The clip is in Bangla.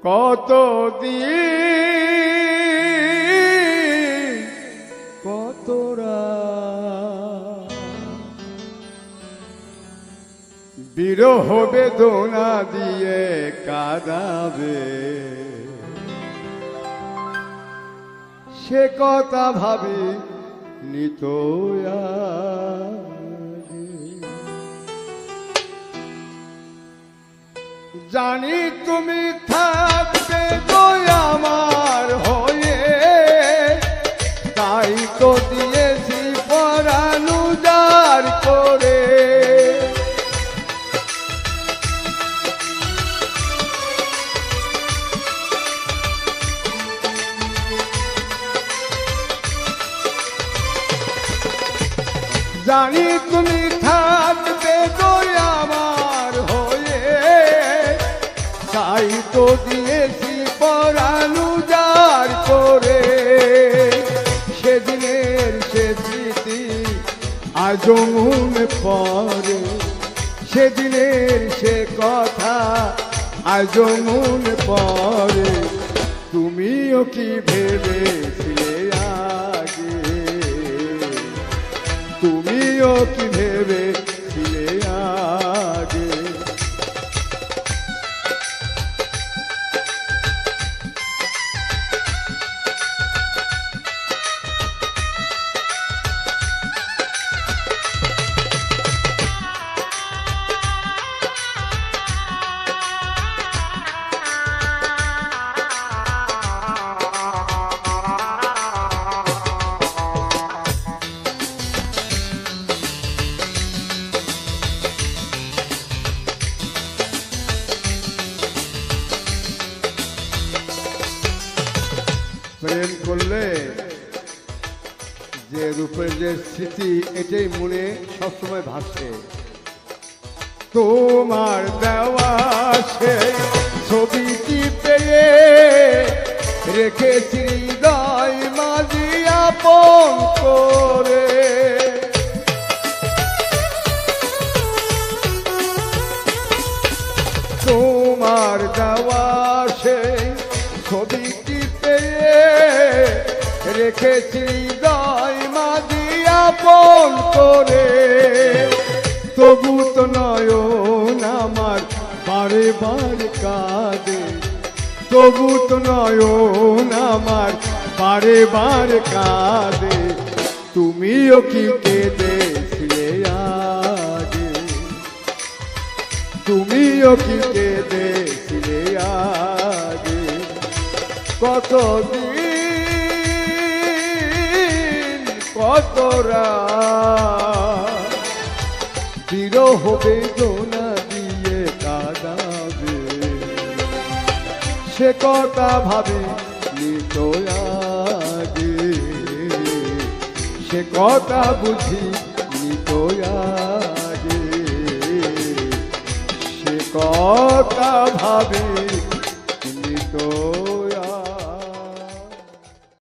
কত দিন কতরা বিরহ বেদনা দিয়ে কাঁদাবে, সে কথা ভাবি নিত জানি তুমি থাকবে তো আমার হয়ে, তাই তো দিয়েছি পরাণ উজাড় করে। জানি তুমি থাকবে তো আমার হয়ে, তাই তো দিয়েছি পরাণ উজাড় করে। সেদিনের সে স্মৃতি আজও মনে পড়ে, সেদিনের সে কথা আজও মনে পড়ে। তুমিও কি ভেবেছিলে আগে, তুমিও কি ভেবেছিলে আগে। প্রেম করলে যে রূপের যে স্মৃতি এটাই মনে সবসময় ভাসে। তোমার দেওয়া সে ছবিটি পেয়ে রেখেছি হৃদয় মাঝি আপন করে। তোমার দেওয়া সে ছবিটি রেখেছি হৃদয় মাঝি আপন করে। তবু তো নয়ন আমার বারে বারে কাঁদে, তবু তো নয়ন আমার বারে বারে কাঁদে। তুমিও কি কেঁদেছিলে আগে, তুমিও কি কেঁদেছিলে আগে। কতদিন কতরা বিরহ বেদনা দিয়ে কাঁদাবে, সে কথা ভাবে নিত আগে, সে কথা বুঝি নিত আগে, সে কথা ভাবে